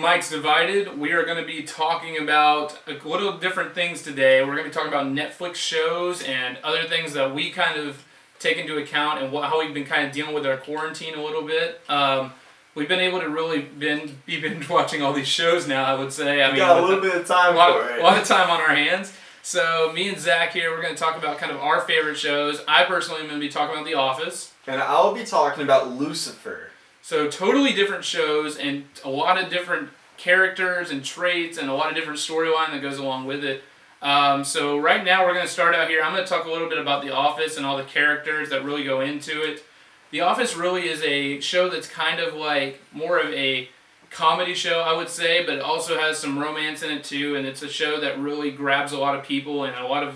Mike's Divided. We are going to be talking about a little different things today. We're going to be talking about Netflix shows and other things that we kind of take into account and how we've been kind of dealing with our quarantine a little bit. We've been able to really be binge watching all these shows now, I would say. We got a little bit of time for it. A lot of time on our hands. So me and Zach here, we're going to talk about kind of our favorite shows. I personally am going to be talking about The Office. And I'll be talking about Lucifer. So totally different shows and a lot of different characters and traits and a lot of different storyline that goes along with it. So right now we're going to start out here. I'm going to talk a little bit about The Office and all the characters that really go into it. The Office really is a show that's kind of like more of a comedy show, I would say, but it also has some romance in it too, and it's a show that really grabs a lot of people and a lot of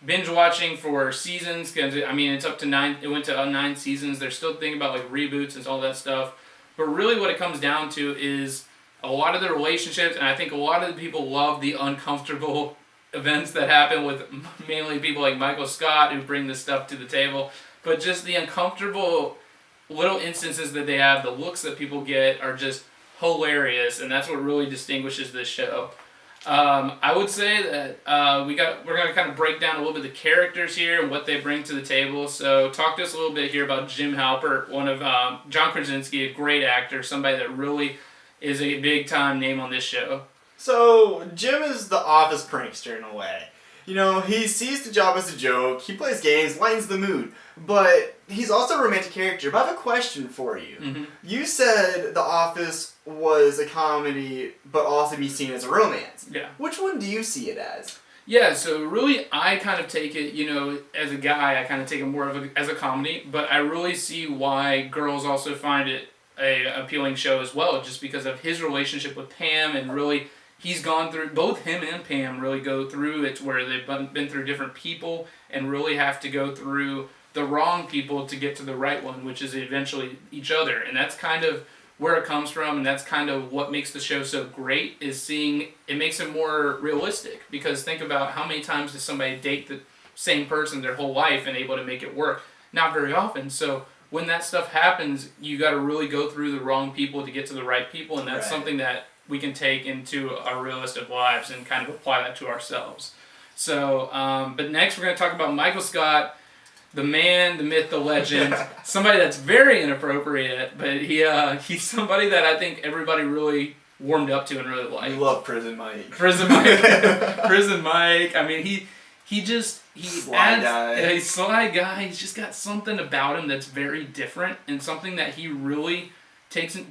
binge watching for seasons, because I mean it's up to 9. It went to 9 seasons. They're still thinking about like reboots and all that stuff, but really what it comes down to is a lot of the relationships, and I think a lot of the people love the uncomfortable events that happen with mainly people like Michael Scott who bring this stuff to the table, but just the uncomfortable little instances that they have, the looks that people get are just hilarious, and that's what really distinguishes this show. I would say that we're going to kind of break down a little bit of the characters here and what they bring to the table. So talk to us a little bit here about Jim Halpert, one of John Krasinski, a great actor, somebody that really is a big-time name on this show. So Jim is the office prankster in a way. You know, he sees the job as a joke, he plays games, lightens the mood, but he's also a romantic character. But I have a question for you. Mm-hmm. You said The Office was a comedy, but also be seen as a romance. Yeah. Which one do you see it as? Yeah, so really I kind of take it, you know, as a guy, I kind of take it more as a comedy, but I really see why girls also find it a appealing show as well, just because of his relationship with Pam, and really he's gone through, both him and Pam really go through it where they've been through different people and really have to go through the wrong people to get to the right one, which is eventually each other. And that's kind of where it comes from, and that's kind of what makes the show so great, is seeing, it makes it more realistic. Because think about how many times does somebody date the same person their whole life and able to make it work? Not very often. So when that stuff happens, you got to really go through the wrong people to get to the right people, and that's something that we can take into our realistic lives and kind of apply that to ourselves. So, but next we're going to talk about Michael Scott, the man, the myth, the legend, somebody that's very inappropriate, but he's somebody that I think everybody really warmed up to and really liked. You love Prison Mike. Prison Mike. Prison Mike. I mean, he's sly guy. A sly guy. He's just got something about him that's very different, and something that he really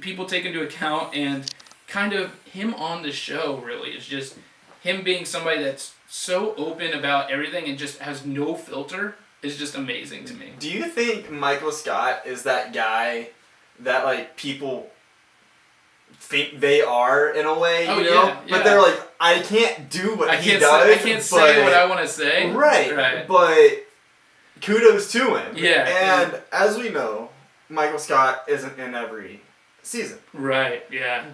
people take into account, and kind of him on the show really is just him being somebody that's so open about everything and just has no filter is just amazing to me. Do you think Michael Scott is that guy that like people think they are in a way, you know? Yeah. But they're like, I can't do what he does. I can't say what I want to say. Right. But kudos to him. Yeah. And as we know, Michael Scott isn't in every season. Right, yeah.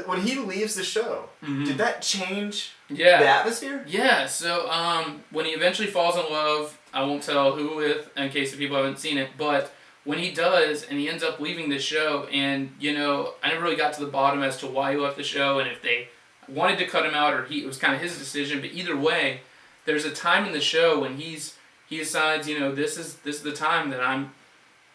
When he leaves the show, did that change the atmosphere? Yeah, so when he eventually falls in love, I won't tell who with in case the people haven't seen it, but when he does and he ends up leaving the show, and you know, I never really got to the bottom as to why he left the show and if they wanted to cut him out or it was kind of his decision, but either way, there's a time in the show when he decides, you know, this is the time that I'm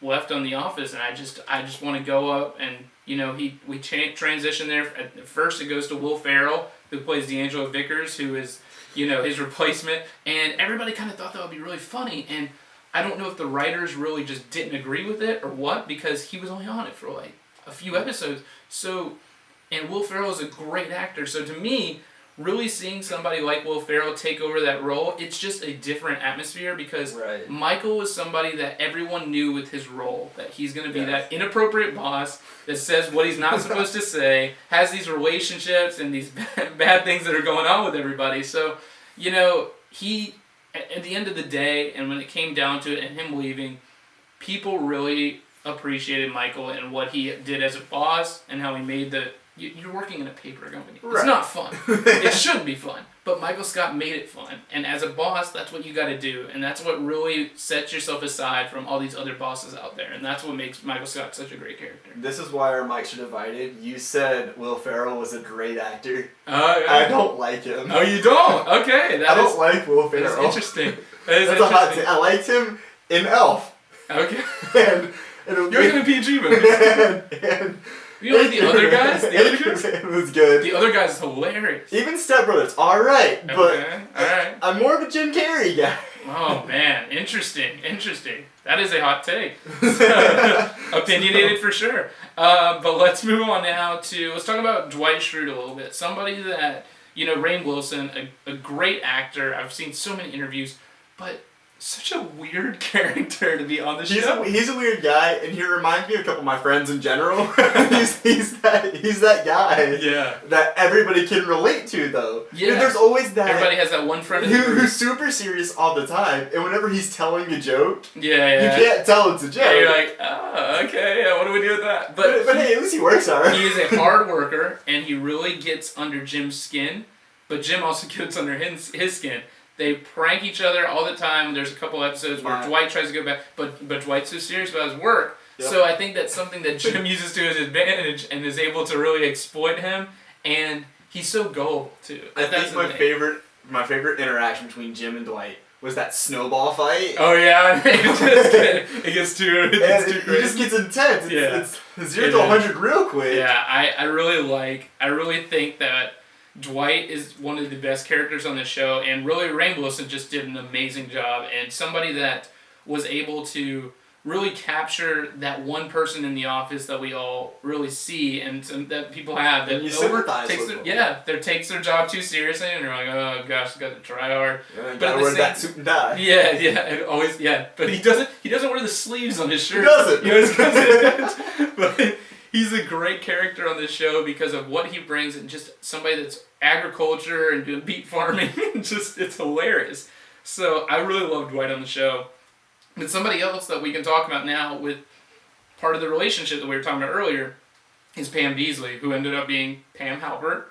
left on The Office, and I just want to go up, and you know, we transition there. At first it goes to Will Ferrell, who plays D'Angelo Vickers, who is, you know, his replacement, and everybody kind of thought that would be really funny, and I don't know if the writers really just didn't agree with it or what, because he was only on it for like a few episodes. So, and Will Ferrell is a great actor, so to me, really seeing somebody like Will Ferrell take over that role, it's just a different atmosphere, because Michael was somebody that everyone knew with his role, that he's going to be that inappropriate boss that says what he's not supposed to say, has these relationships and these bad things that are going on with everybody. So, you know, at the end of the day, and when it came down to it and him leaving, people really appreciated Michael and what he did as a boss and how he made you're working in a paper company. Right. It's not fun. It shouldn't be fun. But Michael Scott made it fun. And as a boss, that's what you got to do. And that's what really sets yourself aside from all these other bosses out there. And that's what makes Michael Scott such a great character. This is why our mics are divided. You said Will Ferrell was a great actor. Oh, yeah. I don't like him. Oh, you don't? Okay. I don't like Will Ferrell. That's interesting. That's a hot take. I liked him in Elf. Okay. and You're in a PG movie. and you like the other guys? It was good. The other guys is hilarious. Even Step Brothers, alright, but alright. I'm more of a Jim Carrey guy. Oh man, interesting. That is a hot take. Opinionated for sure. But let's move on now let's talk about Dwight Schrute a little bit. Somebody that, Rainn Wilson, a great actor. I've seen so many interviews, but such a weird character to be on the show. He's a weird guy, and he reminds me of a couple of my friends in general. he's that guy. Yeah. That everybody can relate to, though. Yeah. There's always that. Everybody has that one friend who's super serious all the time, and whenever he's telling a joke, yeah, you can't tell it's a joke. Yeah, you're like, okay, yeah, what do we do with that? But hey, at least he works hard. He is a hard worker, and he really gets under Jim's skin, but Jim also gets under his skin. They prank each other all the time. There's a couple episodes where Dwight tries to go back, but Dwight's so serious about his work. Yep. So I think that's something that Jim uses to his advantage and is able to really exploit him. And he's so gullible too. I think my favorite interaction between Jim and Dwight was that snowball fight. Oh yeah, it gets too crazy. It just gets intense. It's 0 to 100 real quick. Yeah, I really think that Dwight is one of the best characters on the show, and really Rainn Wilson just did an amazing job, and somebody that was able to really capture that one person in the office that we all really see and that people have that takes their job too seriously, and they're like, oh gosh, got to try hard. Yeah, but wear that suit and tie. And always but he doesn't wear the sleeves on his shirt. He doesn't. He always comes in, but he's a great character on this show because of what he brings, and just somebody that's agriculture and doing beet farming. It's hilarious. So I really love Dwight on the show. But somebody else that we can talk about now with part of the relationship that we were talking about earlier is Pam Beesly, who ended up being Pam Halpert.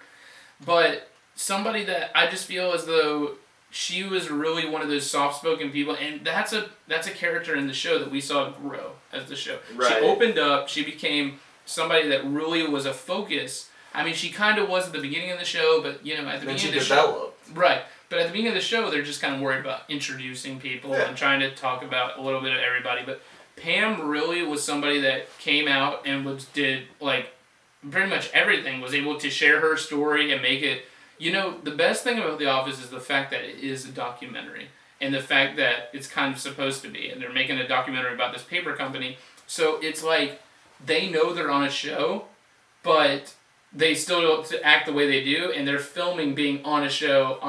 But somebody that I just feel as though she was really one of those soft-spoken people, and that's a character in the show that we saw grow as the show. Right. She opened up. She became somebody that really was a focus. I mean, she kind of was at the beginning of the show, but at the beginning of the show, right? But at the beginning of the show, they're just kind of worried about introducing people and trying to talk about a little bit of everybody. But Pam really was somebody that came out and did pretty much everything. Was able to share her story and make it. The best thing about The Office is the fact that it is a documentary, and the fact that it's kind of supposed to be, and they're making a documentary about this paper company. So it's like they know they're on a show, but they still don't act the way they do, and they're filming being on a show.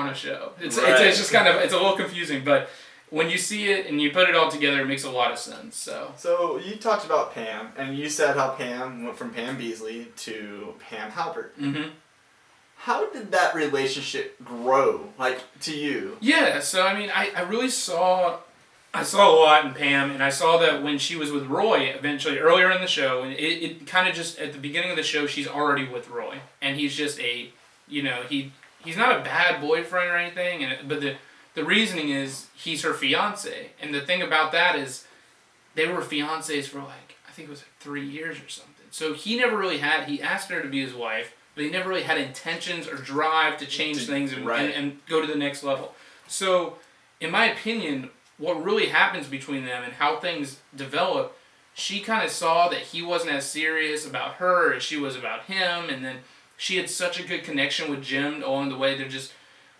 It's just kind of, it's a little confusing, but when you see it and you put it all together, it makes a lot of sense. So you talked about Pam, and you said how Pam went from Pam Beesly to Pam Halpert. Mm-hmm. How did that relationship grow, to you? Yeah, so I mean, I really saw a lot in Pam, and I saw that when she was with Roy, eventually, earlier in the show, and it kind of just, at the beginning of the show, she's already with Roy, and he's just he's not a bad boyfriend or anything, but the reasoning is he's her fiance, and the thing about that is they were fiancés for I think it was 3 years or something, so he never really he asked her to be his wife, but he never really had intentions or drive to change things and go to the next level. So, in my opinion, what really happens between them and how things develop, she kind of saw that he wasn't as serious about her as she was about him, and then she had such a good connection with Jim along the way. They're just,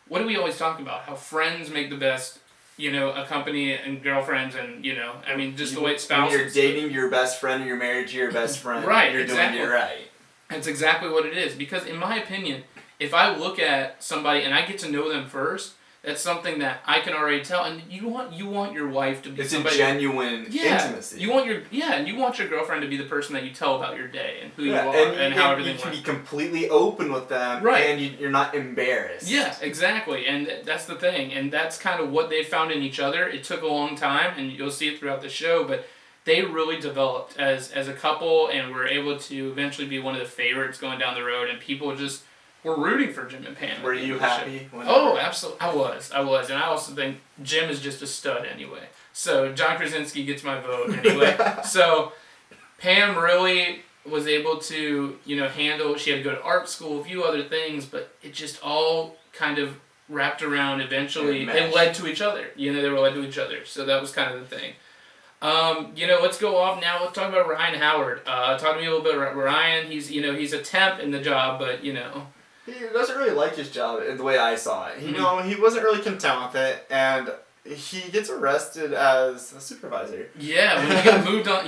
what do we always talk about? How friends make the best, a company, and girlfriends, and, I mean, just the way spouses. When you're dating your best friend or you're married to your best friend, right, you're exactly. doing it right. That's exactly what it is, because in my opinion, if I look at somebody and I get to know them first, that's something that I can already tell, and you want your wife to be somebody. It's a genuine intimacy. You want your girlfriend to be the person that you tell about your day and who you are and how everything works. You can be completely open with them, and you're not embarrassed. Yeah, exactly, and that's the thing, and that's kind of what they found in each other. It took a long time, and you'll see it throughout the show, but they really developed as a couple and were able to eventually be one of the favorites going down the road, and people just were rooting for Jim and Pam. Were you happy? Oh, absolutely. I was. And I also think Jim is just a stud anyway. So John Krasinski gets my vote anyway. So Pam really was able to, handle, she had to go to art school, a few other things, but it just all kind of wrapped around eventually. They led to each other. They were led to each other. So that was kind of the thing. Let's go off now. Let's talk about Ryan Howard. Talk to me a little bit about Ryan. He's a temp in the job, but, He doesn't really like his job the way I saw it. He wasn't really content with it, and he gets arrested as a supervisor. Yeah, when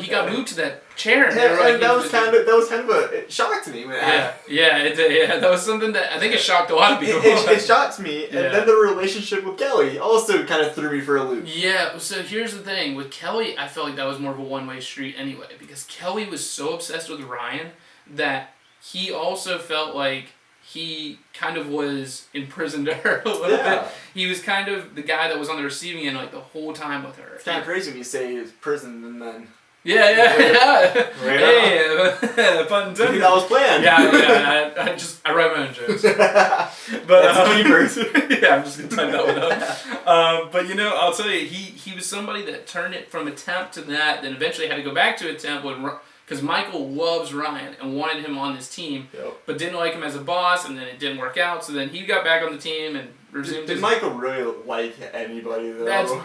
he got moved to that chair, and that was kind of a shock to me when it happened. Yeah, that was something that I think it shocked a lot of people. It shocked me, and then the relationship with Kelly also kind of threw me for a loop. Yeah, so here's the thing with Kelly, I felt like that was more of a one-way street anyway, because Kelly was so obsessed with Ryan that he also felt like he kind of was imprisoned her a little bit. He was kind of the guy that was on the receiving end the whole time with her. It's kind of crazy when you say he was imprisoned and then... Yeah. Hey, pun intended. That was planned. Yeah. I write my own jokes. But I'm just gonna type that one up. But I'll tell you, he was somebody that turned it from a temp to that, then eventually had to go back to a temp because Michael loves Ryan and wanted him on his team, but didn't like him as a boss, and then it didn't work out. So then he got back on the team and resumed. Did Michael really like anybody though?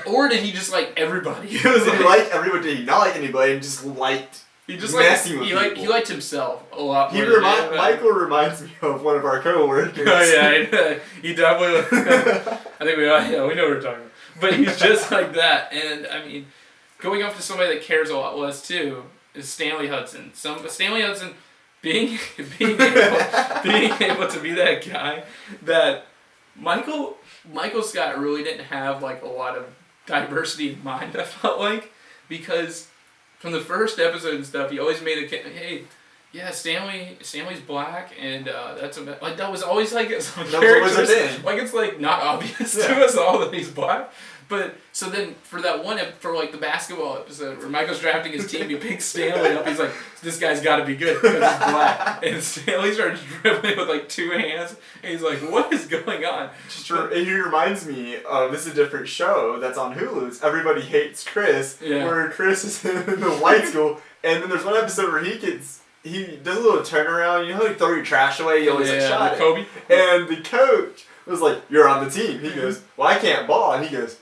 Or did he just like everybody? Did he like everybody? Did he not like anybody? And just liked. He just messing with people. He liked himself a lot more. Michael reminds me of one of our coworkers. Oh yeah, he definitely. I think we know what we're talking about. But he's just like that, and I mean, going off to somebody that cares a lot less too is Stanley Hudson. Stanley Hudson being able to be that guy that Michael Scott really didn't have a lot of diversity in mind. I felt like, because from the first episode and stuff, he always made Stanley's black, and that's that was always some characters. It's not obvious to us all that he's black. But so then for that one the basketball episode where Michael's drafting his team, he picks Stanley up. He's like, this guy's got to be good because he's black. And Stanley starts dribbling with 2 hands, and he's like, what is going on? He reminds me of, this is a different show that's on Hulu. It's Everybody Hates Chris, where Chris is in the white school, and then there's one episode where he does a little turnaround. You know how you throw your trash away? You always shot it. Kobe. And the coach was like, you're on the team. He goes, well, I can't ball. And he goes,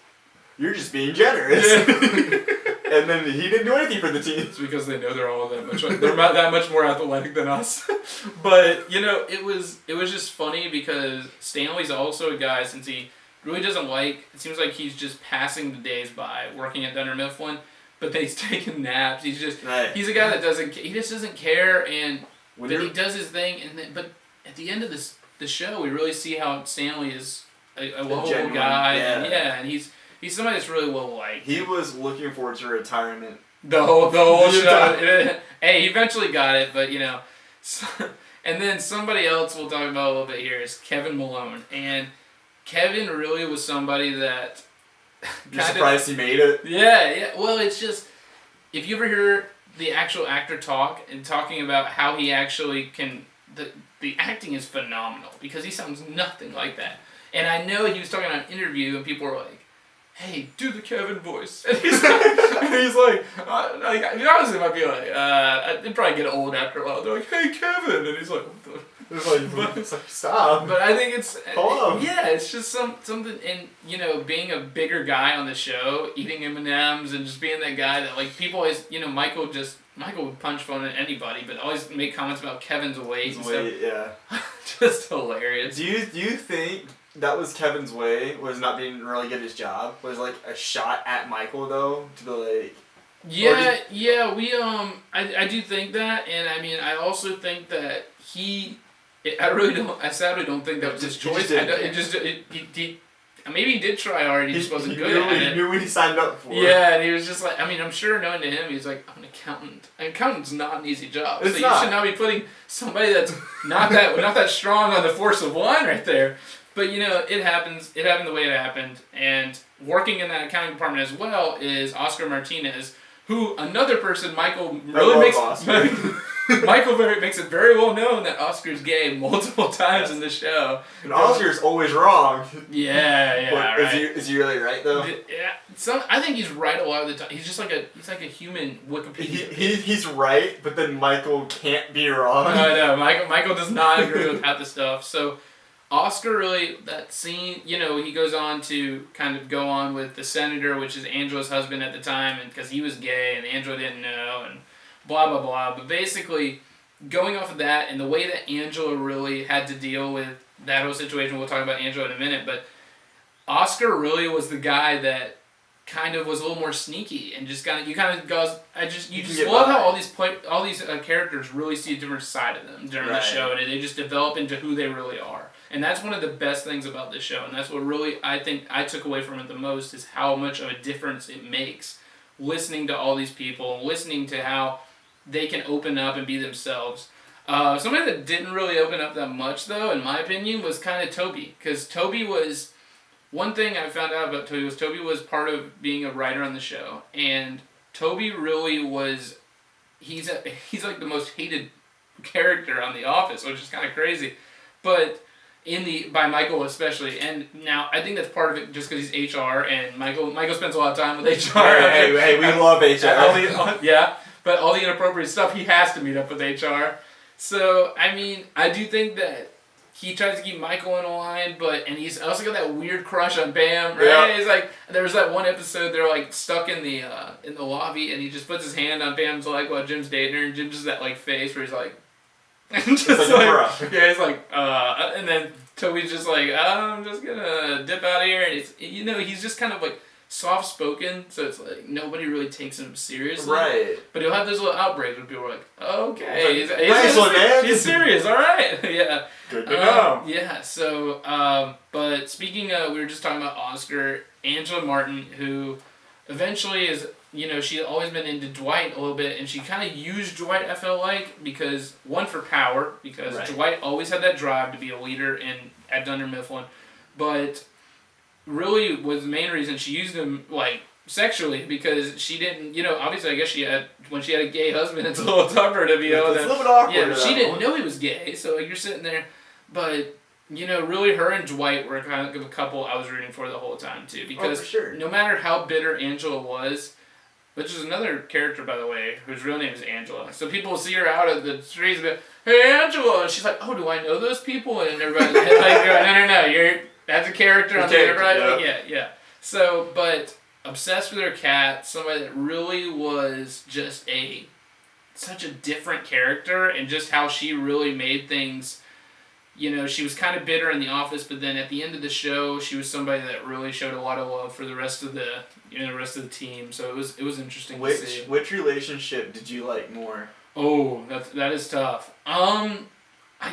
you're just being generous. And then he didn't do anything for the team. It's because they know they're all that much. They're that much more athletic than us. But it was just funny because Stanley's also a guy, since he really doesn't it seems like he's just passing the days by working at Dunder Mifflin, but then he's taking naps. He's a guy that doesn't care, and he does his thing. But at the end of the show, we really see how Stanley is a lovable guy, and he's somebody that's really well liked. He was looking forward to retirement. The whole show. Hey, he eventually got it, but and then somebody else we'll talk about a little bit here is Kevin Malone, and Kevin really was somebody that. You're surprised he made it? Yeah. Well, it's just if you ever hear the actual actor talk and talking about how he actually can, the acting is phenomenal because he sounds nothing like that. And I know he was talking on an interview and people were like, hey, do the Kevin voice. And he's like, honestly, it might be it'd probably get old after a while. They're like, hey, Kevin. And he's like, what the? It's like, stop. But I think it's, it's just something, and, being a bigger guy on the show, eating M&Ms and just being that guy that, people always, Michael would punch fun at anybody, but always make comments about Kevin's weight and stuff. Just hilarious. Do you think that was Kevin's way, was not being really good at his job? Was a shot at Michael though, to be I do think that, and I mean I also think that I sadly don't think that was his choice. Maybe he did try hard, he just wasn't good at it. He knew what he signed up for. Yeah, and he was just I'm sure knowing to him, he's like, I'm an accountant. An accountant's not an easy job. You should not be putting somebody that's not that strong on the force of one right there. But it happens. It happened the way it happened. And working in that accounting department as well is Oscar Martinez, who another person, Michael, Michael makes it very well known that Oscar's gay multiple times in the show. And Oscar's always wrong. Yeah, right. Is he really right though? Yeah, I think he's right a lot of the time. He's just like a human Wikipedia. He's right, but then Michael can't be wrong. No, Michael does not agree with half the stuff. So Oscar really, that scene, he goes on to kind of go on with the senator, which is Angela's husband at the time, and because he was gay and Angela didn't know, and blah, blah, blah. But basically, going off of that and the way that Angela really had to deal with that whole situation, we'll talk about Angela in a minute, but Oscar really was the guy that kind of was a little more sneaky and just you just love how all these characters really see a different side of them during the show, and they just develop into who they really are. And that's one of the best things about this show, and that's what really I think I took away from it the most, is how much of a difference it makes listening to all these people and listening to how they can open up and be themselves. Somebody that didn't really open up that much, though, in my opinion, was kind of Toby. Because Toby was... One thing I found out about Toby was part of being a writer on the show. And Toby really was... He's like the most hated character on The Office, which is kind of crazy. But... by Michael especially, and now I think that's part of it just because he's HR, and Michael spends a lot of time with HR. Hey, we love HR. But all the inappropriate stuff, he has to meet up with HR. So, I mean, I do think that he tries to keep Michael in a line, and he's also got that weird crush on Pam, right? Yeah. He's like, there was that one episode, they're like stuck in the lobby, and he just puts his hand on Pam's leg while Jim's dating her, and Jim just that like face where he's like, he's like, and then Toby's just like, I'm just gonna dip out of here, and it's, he's just kind of like soft-spoken, so it's like nobody really takes him seriously. Right. But he'll have those little outbreaks where people are like, okay, he's serious, all right. Yeah. Good to know. Yeah, so, but speaking of, we were just talking about Oscar, Angela Martin, who eventually is, she's always been into Dwight a little bit, and she kind of used Dwight, I felt like, because, one, for power, because Dwight always had that drive to be a leader at Dunder Mifflin, but really was the main reason she used him, like, sexually, because she didn't, obviously I guess when she had a gay husband, it's a little tougher to be able to... It's a little bit awkward. Yeah, she didn't know he was gay, so like, you're sitting there, but... really her and Dwight were kind of a couple I was rooting for the whole time, too. Because no matter how bitter Angela was, which is another character, by the way, whose real name is Angela. So people will see her out at the streets and be like, hey, Angela! And she's like, oh, do I know those people? And everybody's like, no, that's a character on the Enterprise. Yeah. So, but obsessed with her cat, somebody that really was just such a different character, and just how she really made things... she was kind of bitter in the office, but then at the end of the show, she was somebody that really showed a lot of love for the rest of the team. So it was interesting to see. Which relationship did you like more? Oh, that is tough. I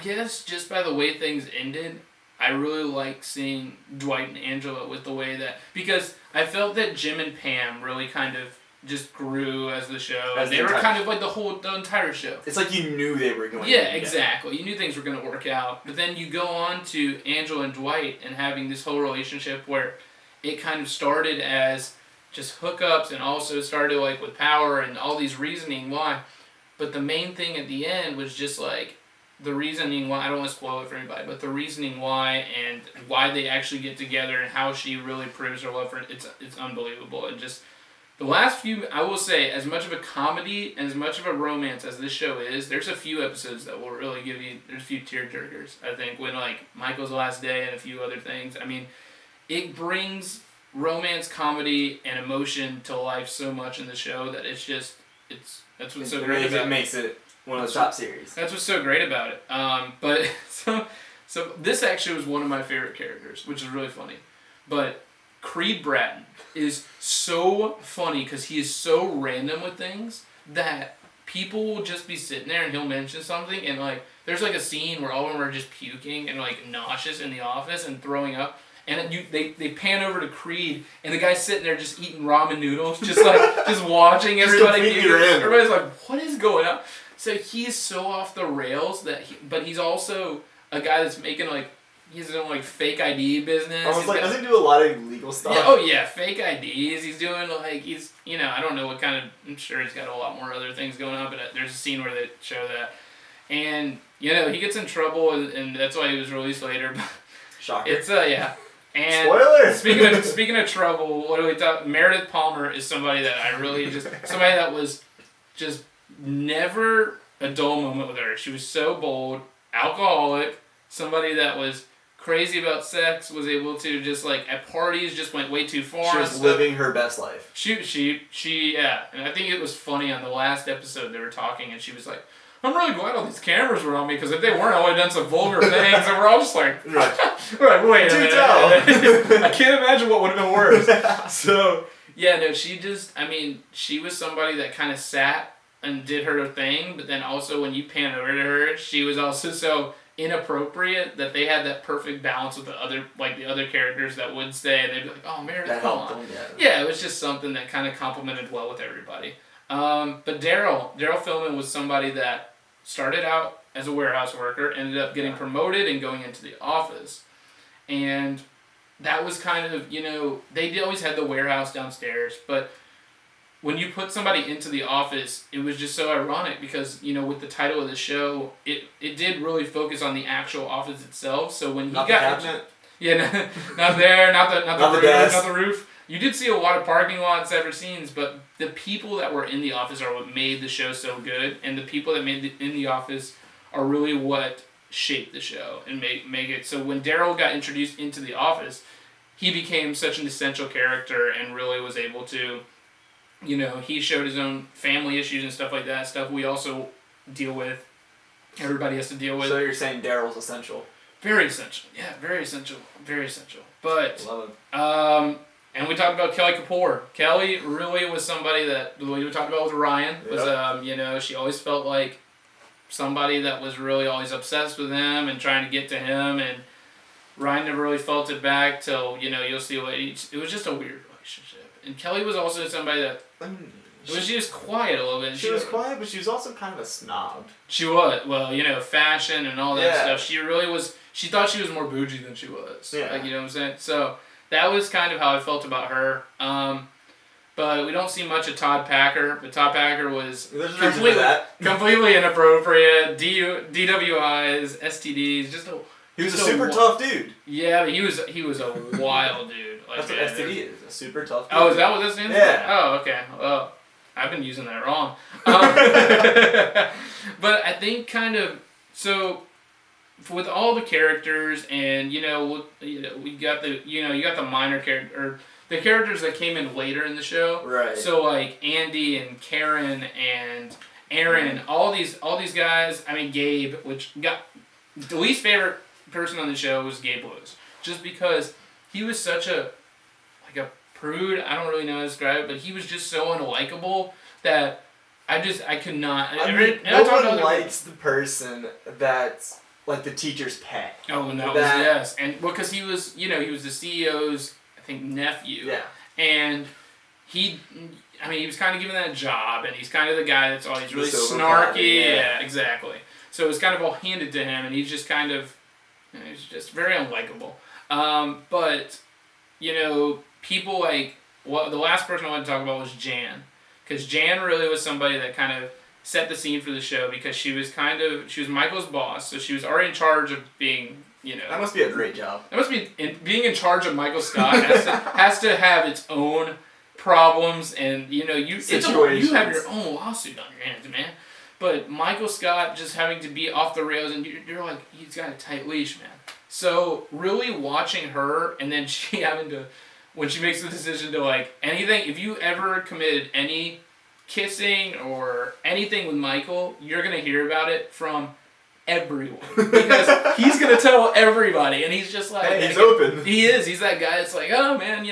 guess just by the way things ended, I really like seeing Dwight and Angela with the way that, because I felt that Jim and Pam really kind of just grew as the show, and they were kind of like the entire show. It's like you knew they were going to. Yeah, exactly. You knew things were going to work out, but then you go on to Angela and Dwight and having this whole relationship where it kind of started as just hookups, and also started like with power and all these reasoning why, but the main thing at the end was just like the reasoning why. I don't want to spoil it for anybody, but the reasoning why and why they actually get together and how she really proves her love for it. It's unbelievable. And just the last few, I will say, as much of a comedy and as much of a romance as this show is, there's a few episodes that will really give you, there's a few tearjerkers, I think, when like Michael's Last Day and a few other things. I mean, it brings romance, comedy, and emotion to life so much in the show that it's just, that's what's so great about it. It makes it one of the top series. That's what's so great about it. But, so this actually was one of my favorite characters, which is really funny. But Creed Bratton is so funny because he is so random with things that people will just be sitting there and he'll mention something, and like there's like a scene where all of them are just puking and like nauseous in the office and throwing up, and they pan over to Creed and the guy's sitting there just eating ramen noodles, just like just watching everybody. Everybody's like, what is going on? So he's so off the rails but he's also a guy that's making like his own like fake ID business. I was like, doesn't he do a lot of legal stuff? Yeah, oh yeah, fake IDs. He's doing like I don't know what kind of. I'm sure he's got a lot more other things going on, but there's a scene where they show that, and he gets in trouble, and that's why he was released later. Shocker. It's yeah. And spoilers. Speaking of trouble, what do we talk? Meredith Palmer is somebody that I really somebody that was just never a dull moment with her. She was so bold, alcoholic, somebody that was crazy about sex, was able to just like at parties just went way too far. She was living her best life. She yeah, and I think it was funny on the last episode they were talking, and she was like, I'm really glad all these cameras were on me, because if they weren't, I would have done some vulgar things. And we're all just like, we're like, wait a minute. I can't imagine what would have been worse. So, yeah, no, she was somebody that kind of sat and did her thing, but then also when you pan over to her, she was also so inappropriate that they had that perfect balance with the other characters that would stay, and they'd be like, oh, Meredith, come on. Yeah, it was just something that kind of complemented well with everybody. But Daryl Philman was somebody that started out as a warehouse worker, ended up getting promoted and going into the office. And that was kind of, they always had the warehouse downstairs, but when you put somebody into the office, it was just so ironic because, with the title of the show, it did really focus on the actual office itself. So when he not got... the cabinet. Yeah, not there, not the roof, not the roof. You did see a lot of parking lots, separate scenes, but the people that were in the office are what made the show so good, and the people that made in the office are really what shaped the show and make it. So when Daryl got introduced into the office, he became such an essential character and really was able to, he showed his own family issues and stuff like that, stuff we also deal with. Everybody has to deal with. So you're saying Daryl's essential? Very essential. Yeah, very essential. Very essential. But, love it. And we talked about Kelly Kapoor. Kelly really was somebody that, we talked about with Ryan, was, she always felt like somebody that was really always obsessed with him and trying to get to him, and Ryan never really felt it back till, you'll see it was just a weird relationship. And Kelly was also somebody that, she was quiet a little bit. She was quiet, but she was also kind of a snob. She was. Well, fashion and all that stuff. She really was, she thought she was more bougie than she was. Yeah. Like, you know what I'm saying? So that was kind of how I felt about her. But we don't see much of Todd Packer. But Todd Packer was completely inappropriate. DWIs, STDs, he was a super tough dude. Yeah, but he was a wild dude. Like, that's what STD is, a super tough dude. Oh, is that what that stands for? Yeah. Oh, okay. Well, I've been using that wrong. But I think kind of, so with all the characters and, we got the, you got the minor character, or the characters that came in later in the show. Right. So like Andy and Karen and Aaron, all these guys, Gabe, which got, the least favorite person on the show was Gabe Lewis. Just because he was such a prude, I don't really know how to describe it, but he was just so unlikable that I could not. No one likes the person that's like the teacher's pet. Oh, and that was, yes. And because he was, he was the CEO's, I think, nephew. Yeah. And he was kind of given that job, and he's kind of the guy that's always really snarky. Yeah, exactly. So it was kind of all handed to him, and he's just kind of, he's just very unlikable. But, people like, the last person I wanted to talk about was Jan. Because Jan really was somebody that kind of set the scene for the show, because she was Michael's boss, so she was already in charge of being, That must be a great job. That must be, being in charge of Michael Scott has to have its own problems, and, you have your own lawsuit on your hands, man. But Michael Scott just having to be off the rails, and you're like, he's got a tight leash, man. So really watching her, and then she having to, when she makes the decision to like anything, if you ever committed any kissing or anything with Michael, you're going to hear about it from everyone. Because he's going to tell everybody, and he's just like... Hey, he's open. He is. He's that guy that's like, oh man,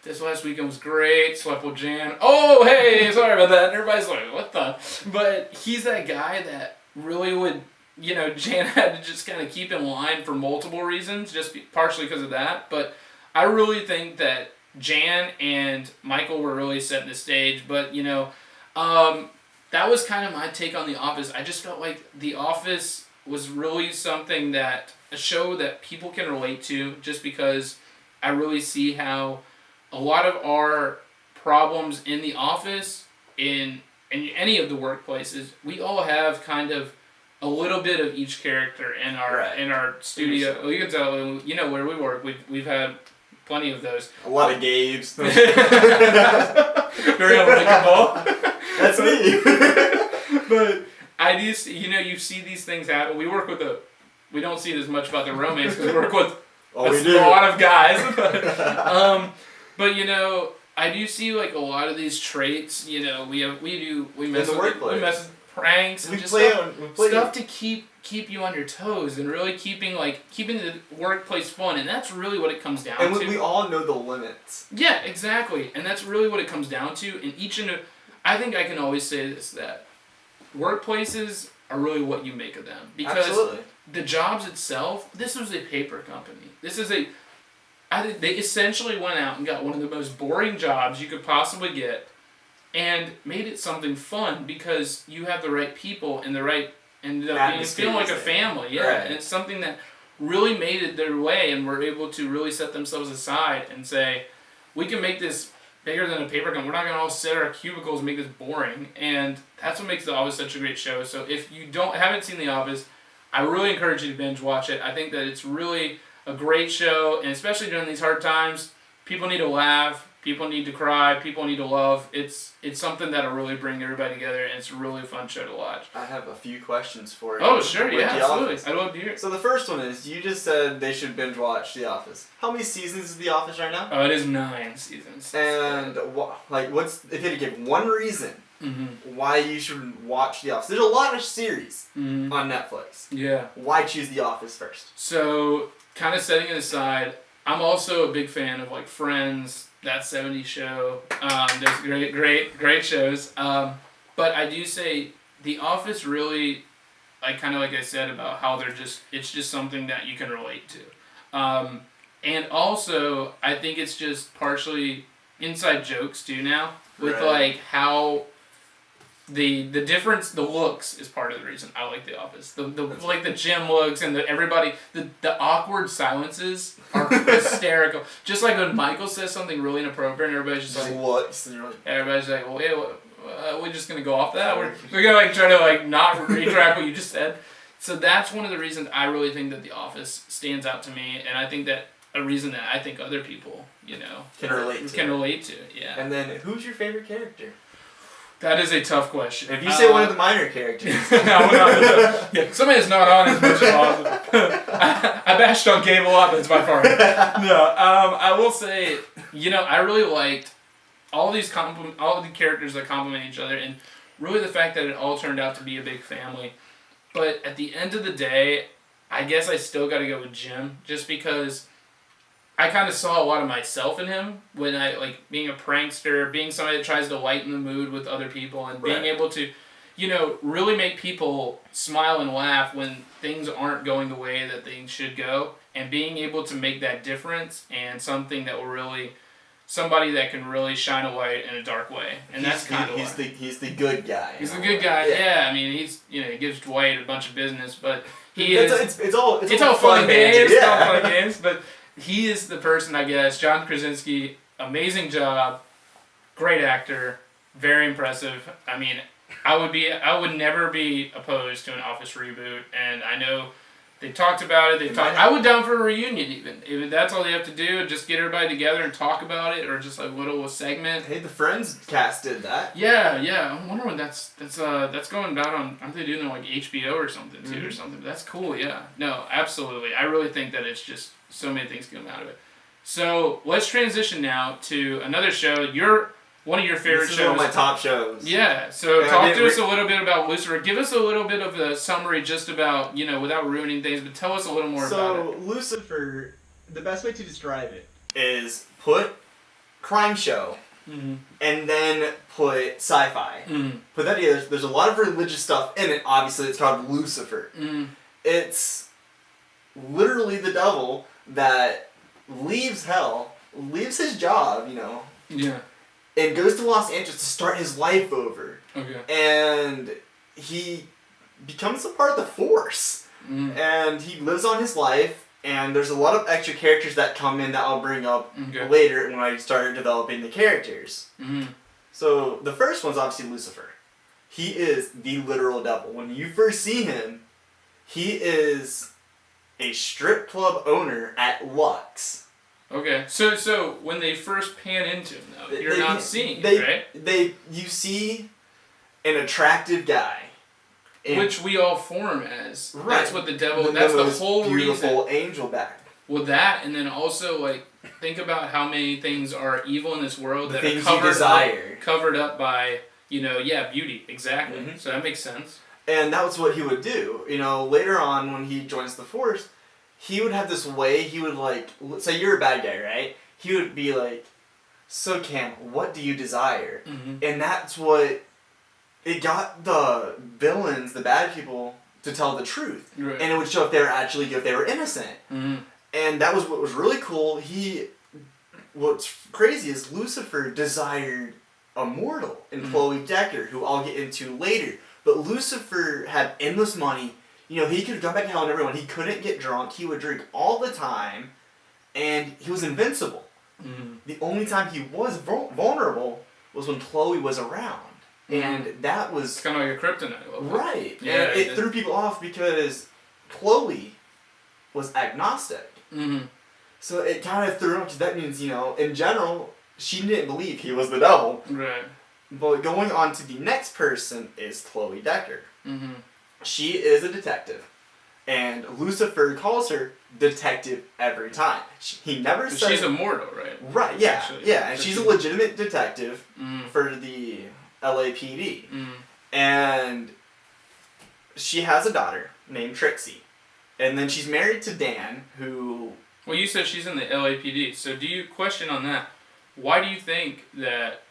this last weekend was great, slept with Jan. Oh, hey, sorry about that. And everybody's like, what the? But he's that guy that really would, Jan had to just kind of keep in line for multiple reasons, partially because of that. But I really think that Jan and Michael were really setting the stage. But, that was kind of my take on The Office. I just felt like The Office was really something that, a show that people can relate to, just because I really see how a lot of our problems in the office, in any of the workplaces, we all have kind of a little bit of each character in our studio. Well, you can tell, where we work, we've had plenty of those. A lot of Gabes. Very unlikable. That's me. But I do, you see these things happen. We work with we don't see as much about the romance because we work with a lot of guys. But I do see like a lot of these traits. We mess with pranks and just stuff to keep you on your toes and really keeping the workplace fun, and that's really what it comes down to. And we all know the limits. Yeah, exactly, and that's really what it comes down to. I think I can always say this, that workplaces are really what you make of them, because the jobs itself. This was a paper company. They essentially went out and got one of the most boring jobs you could possibly get, and made it something fun because you have the right people and the right, and feeling like a family. Yeah, right. And it's something that really made it their way, and were able to really set themselves aside and say, we can make this bigger than a paper company. We're not going to all sit at our cubicles and make this boring. And that's what makes The Office such a great show. So if you haven't seen The Office, I really encourage you to binge watch it. I think that it's really a great show, and especially during these hard times, people need to laugh, people need to cry, people need to love. It's something that'll really bring everybody together, and it's a really fun show to watch. I have a few questions for you. Oh, sure, yeah, absolutely. I'd love to hear it. So the first one is, you just said they should binge watch The Office. How many seasons is The Office right now? Oh, it is 9 seasons. And what's, if you had to give one reason why you should watch The Office? There's a lot of series on Netflix. Yeah. Why choose The Office first? So, kind of setting it aside, I'm also a big fan of like Friends, That 70s Show. There's great shows. But I do say The Office really, like I said about how it's just something that you can relate to. And also, I think it's just partially inside jokes too now, with like how the difference, the looks is part of the reason I like The Office. The gym looks and the awkward silences are hysterical. Just like when Michael says something really inappropriate and everybody's just like, what? Everybody's like, well, yeah, we're just gonna go off that. We're gonna try to not retract what you just said. So that's one of the reasons I really think that The Office stands out to me, and I think that a reason that I think other people, can relate to. Yeah. And then, who's your favorite character? That is a tough question. If you say one of the minor characters. Yeah, somebody that's not on as much as awesome. I bashed on Gabe a lot, but it's by far. No, I will say, I really liked all the characters that complement each other, and really the fact that it all turned out to be a big family. But at the end of the day, I guess I still got to go with Jim, just because I kind of saw a lot of myself in him when being a prankster, being somebody that tries to lighten the mood with other people, and being able to, really make people smile and laugh when things aren't going the way that things should go, and being able to make that difference, and somebody that can really shine a light in a dark way. And that's kind of he's the good guy. He's the good guy. Yeah. I mean, he gives Dwight a bunch of business, but it's all fun and games. Yeah. It's all fun and games, but he is the person, I guess. John Krasinski, amazing job, great actor, very impressive. I mean, I would never be opposed to an Office reboot, and I know they talked about it. I would down for a reunion even. If that's all they have to do, just get everybody together and talk about it, or just a little segment. Hey, the Friends cast did that. Yeah. I'm wondering when that's going out on. Aren't they doing it like HBO or something too, or something? But that's cool. Yeah. No, absolutely. I really think that it's just so many things come out of it. So let's transition now to another show. One of your favorite shows. This is one of my top shows. Yeah, so talk to us a little bit about Lucifer. Give us a little bit of a summary just about, without ruining things, but tell us a little more about it. So, Lucifer, the best way to describe it is put crime show and then put sci-fi. Put that together. There's a lot of religious stuff in it. Obviously, it's called Lucifer. It's literally the devil that leaves hell, leaves his job, Yeah. and goes to Los Angeles to start his life over. Okay. And he becomes a part of the Force. and he lives on his life, and there's a lot of extra characters that come in that I'll bring up later when I start developing the characters. So the first one's obviously Lucifer. He is the literal devil. When you first see him, he is a strip club owner at Lux. Okay, so when they first pan into him, though, you're not seeing it, right? You see an attractive guy. Which we all form as. Right. That's what the devil... That's the whole beautiful reason. angel back. Well, that, and then also, like, think about how many things are evil in this world that are covered up by, beauty. Exactly. So that makes sense. And that was what he would do. Later on when he joins the Force, he would have this way, he would say you're a bad guy, right? He would be like, so Cam, what do you desire? And that's what, it got the villains, the bad people, to tell the truth. Right. And it would show if they were actually good, if they were innocent. And that was what was really cool. What's crazy is Lucifer desired a mortal in Chloe Decker, who I'll get into later. But Lucifer had endless money. He could go back to hell and everyone. He couldn't get drunk. He would drink all the time. And he was invincible. The only time he was vulnerable was when Chloe was around. And that was... It's kind of like a kryptonite. Right. Yeah, and it threw people off because Chloe was agnostic. So it kind of threw him, because that means, in general, she didn't believe he was the devil. Right. But going on to the next person is Chloe Decker. She is a detective. And Lucifer calls her detective every time. He never says... She's immortal, right? Right, yeah. Actually, yeah, and she's a legitimate detective for the LAPD. And she has a daughter named Trixie. And then she's married to Dan, who... Well, you said she's in the LAPD, so do you question on that? Why do you think that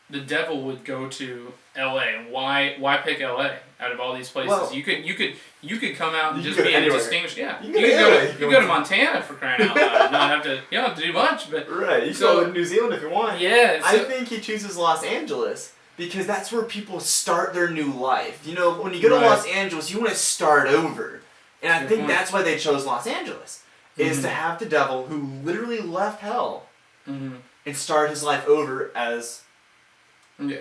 the devil would go to LA, and why pick LA out of all these places? Well, you could come out and just be anywhere. a distinguished... Yeah, you could go to Montana for crying out loud. Not have to, you don't have to do much, but... Right, you can go to New Zealand if you want. Yeah. I think he chooses Los Angeles because that's where people start their new life. When you go to Los Angeles, you want to start over. And I think that's why they chose Los Angeles, is to have the devil who literally left hell and start his life over as... Yeah.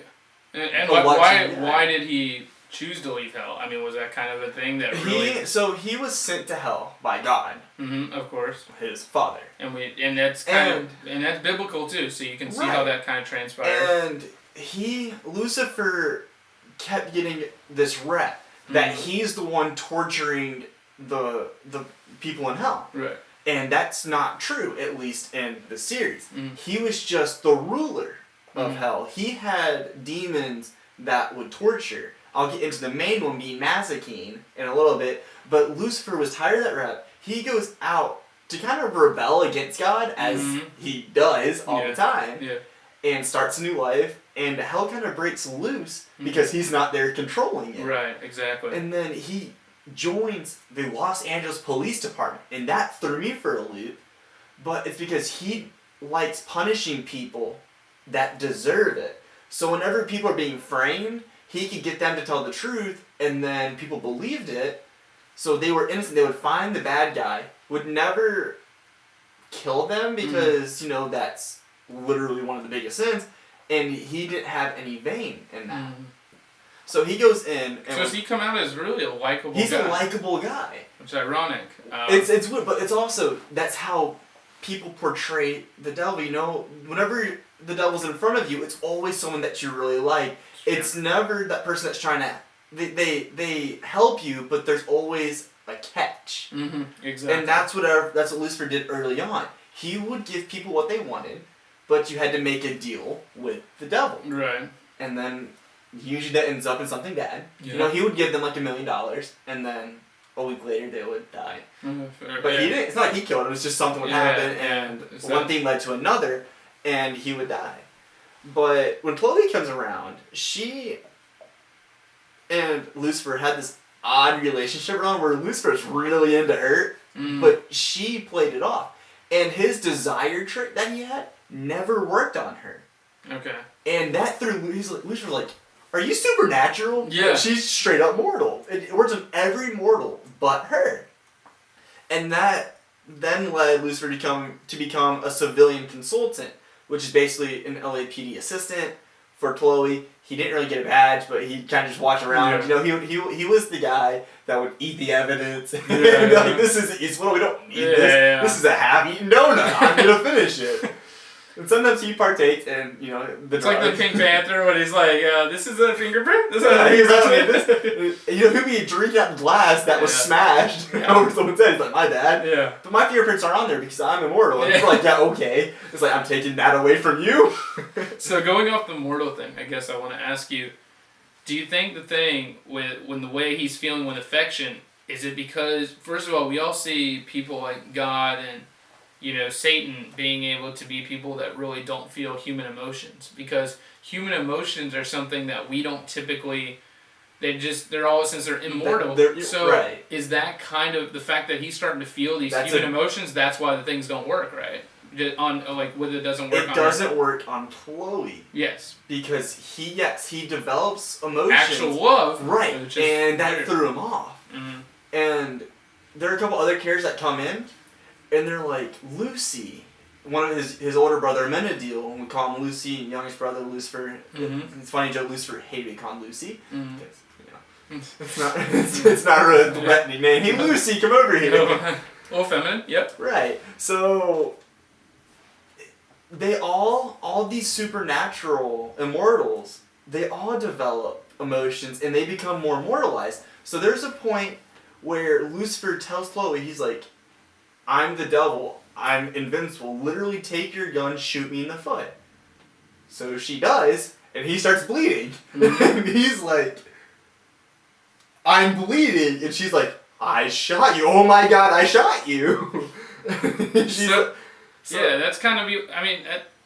And why did he choose to leave hell? I mean, was that kind of a thing that really... So he was sent to hell by God. Of course. His father. And that's that's biblical too, so you can see how that kind of transpired. And Lucifer kept getting this rep that he's the one torturing the people in hell. Right. And that's not true, at least in the series. He was just the ruler of hell. He had demons that would torture. I'll get into the main one being Mazikeen in a little bit, but Lucifer was tired of that rep. He goes out to kind of rebel against God, as he does all the time, and starts a new life, and hell kind of breaks loose because he's not there controlling it. Right, exactly. And then he joins the Los Angeles Police Department, and that threw me for a loop, but it's because he likes punishing people that deserve it. So whenever people are being framed, he could get them to tell the truth, and then people believed it, so they were innocent. They would find the bad guy, would never kill them because, that's literally one of the biggest sins, and he didn't have any vein in that. So he goes in, and... So does he come out as really a likable guy? He's a likable guy. Which is ironic. It's weird, but it's also, that's how people portray the devil. Whenever the devil's in front of you, it's always someone that you really like. Sure. It's never that person that's trying to... They help you, but there's always a catch. Exactly. And that's what Lucifer did early on. He would give people what they wanted, but you had to make a deal with the devil. Right. And then usually that ends up in something bad. Yeah. He would give them $1 million, and then a week later they would die. But he didn't. It's not like he killed him. It's just something would happen, and one thing led to another, and he would die. But when Chloe comes around, she and Lucifer had this odd relationship around where Lucifer's really into her, but she played it off. And his desire trick that he had never worked on her. Okay. And that threw Lucifer's like, are you supernatural? Yeah. But she's straight up mortal. It works on every mortal. but her. And that then led Lucifer to become a civilian consultant, which is basically an LAPD assistant for Chloe. He didn't really get a badge, but he kind of just watched around. Yeah. You know, he was the guy that would eat the evidence. Yeah, Like, this is well, we don't need this. Yeah. This is a half-eaten donut. I'm gonna finish it. And sometimes he partakes in, you know, the It's like the Pink Panther when he's like, this is a fingerprint? This is a fingerprint? You know, he'll be drinking out glass that was smashed over someone's head. He's like, my bad. Yeah. But my fingerprints aren't on there because I'm immortal. And people are like, yeah, okay. It's like, I'm taking that away from you. So going off the mortal thing, I guess I want to ask you, do you think the thing with when the way he's feeling with affection, is it because, first of all, we all see people like God and, you know, Satan being able to be people that really don't feel human emotions, because human emotions are something that we don't typically, they're all, since they're immortal. Is that kind of the fact that he's starting to feel these human emotions, that's why the things don't work, right? Whether it doesn't work on her. It doesn't work on Chloe. Yes. Because he develops emotions. Actual love. Right. And that weird. threw him off. Mm-hmm. And there are a couple other characters that come in, and they're like, Lucy, one of his older brother, Menadiel, and we call him Lucy, and youngest brother, Lucifer. Mm-hmm. It's funny joke, Lucifer hated calling Lucy. Mm-hmm. It's not really a threatening name. Hey, Lucy, come over here. A little feminine, yep. Right. So they all these supernatural immortals, they all develop emotions and they become more immortalized. So there's a point where Lucifer tells Chloe, he's like, I'm the devil, I'm invincible, literally take your gun, shoot me in the foot. So she does, and he starts bleeding. Mm-hmm. And he's like, I'm bleeding, and she's like, I shot you, oh my god, I shot you. Yeah, that's kind of, I mean,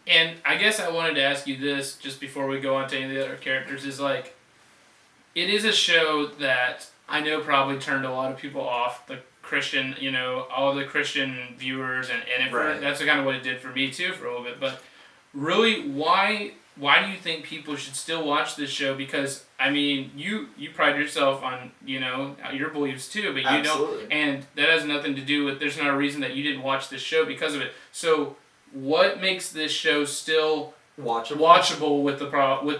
and I guess I wanted to ask you this just before we go on to any of the other characters, is like, it is a show that I know probably turned a lot of people off, the Christian, you know, all the Christian viewers, and that's kind of what it did for me too for a little bit, but really, why do you think people should still watch this show? Because, I mean, you pride yourself on, you know, your beliefs too, but you don't, and that has nothing to do with, there's not a reason that you didn't watch this show because of it. So, what makes this show still watchable with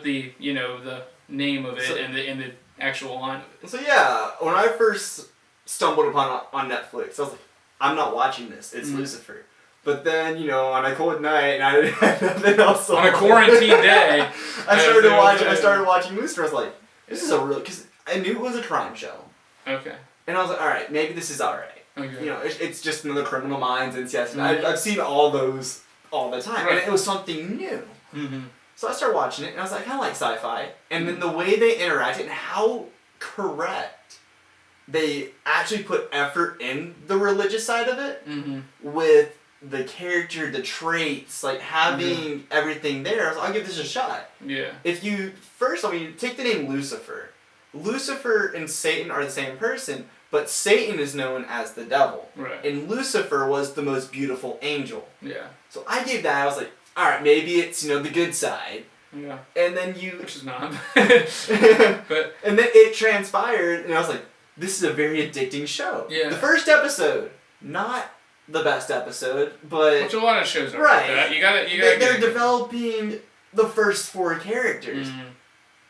the you know, the name of it and the actual line of it? So yeah, when I first stumbled upon it on Netflix, I was like, I'm not watching this, it's Lucifer. But then, you know, on a cold night, and I didn't have nothing else on a quarantine day, I started watching Lucifer. I was like, this is a real, because I knew it was a crime show. Okay. And I was like, all right, maybe this is all right. Okay. You know, it's just another Criminal Minds and yes, I've seen all those all the time, and it was something new. Mm-hmm. So I started watching it, and I was like, I kind of like sci-fi, and then the way they interacted and how correct they actually put effort in the religious side of it with the character, the traits, like having everything there. I was like, I'll give this a shot. Yeah. If you take the name Lucifer. Lucifer and Satan are the same person, but Satan is known as the devil. Right. And Lucifer was the most beautiful angel. Yeah. So I gave that, I was like, alright, maybe it's, you know, the good side. Yeah. And then which is not. But and then it transpired, and I was like, this is a very addicting show. Yeah. The first episode, not the best episode, but which a lot of shows are right. Like that. You gotta they're developing the first 4 characters.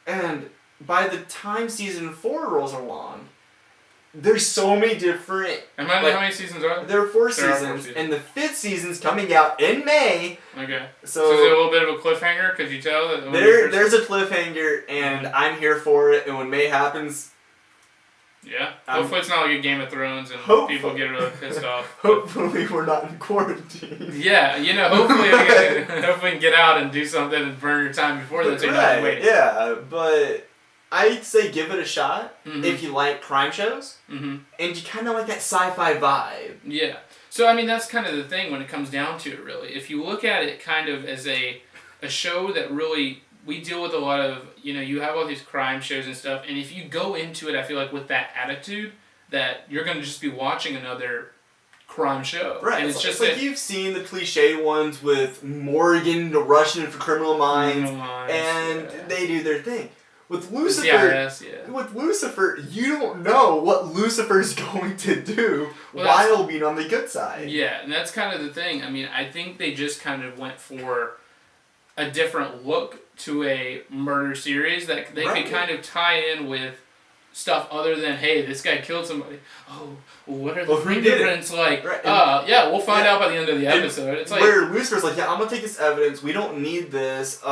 And by the time season 4 rolls along, there's so many different. And how many seasons are there? There are 4 seasons, and the 5th season's coming out in May. Okay. So is it a little bit of a cliffhanger? Could you tell that? There's a cliffhanger, and I'm here for it. And when May happens. Yeah. Hopefully it's not like a Game of Thrones and people get really pissed off. Hopefully we're not in quarantine. Yeah, you know, hopefully we can get out and do something and burn your time before that so you're not waiting. Yeah, but I'd say give it a shot if you like crime shows and you kind of like that sci-fi vibe. Yeah. So, I mean, that's kind of the thing when it comes down to it, really. If you look at it kind of as a show that really... We deal with a lot of, you know, you have all these crime shows and stuff, and if you go into it, I feel like with that attitude, that you're going to just be watching another crime show. Right. And it's just like you've seen the cliche ones with Morgan rushing for Criminal Minds, and they do their thing. With Lucifer, CIS, yeah. With Lucifer, you don't know what Lucifer's going to do while being on the good side. Yeah, and that's kind of the thing. I mean, I think they just kind of went for a different look to a murder series that they could kind of tie in with stuff other than, hey, this guy killed somebody. Oh, well, what are the fingerprints like? Right. Yeah, we'll find out by the end of the episode. It's like where Lucifer's like, yeah, I'm gonna take this evidence. We don't need this.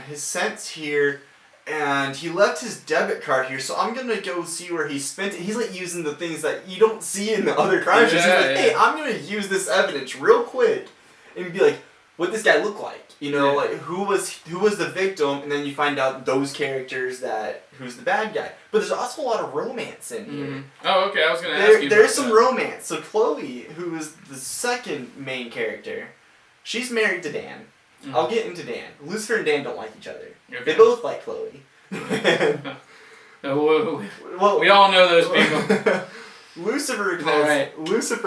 His scent's here, and he left his debit card here, so I'm gonna go see where he spent it. He's like using the things that you don't see in the other crime shows. He's like, hey, I'm gonna use this evidence real quick, and be like, what this guy look like? You know, like who was the victim, and then you find out those characters who's the bad guy. But there's also a lot of romance in here. Mm-hmm. Oh, okay. I was gonna ask you. There's some romance. So Chloe, who is the second main character, she's married to Dan. Mm-hmm. I'll get into Dan. Lucifer and Dan don't like each other. Okay. They both like Chloe. Well, we all know those people. Lucifer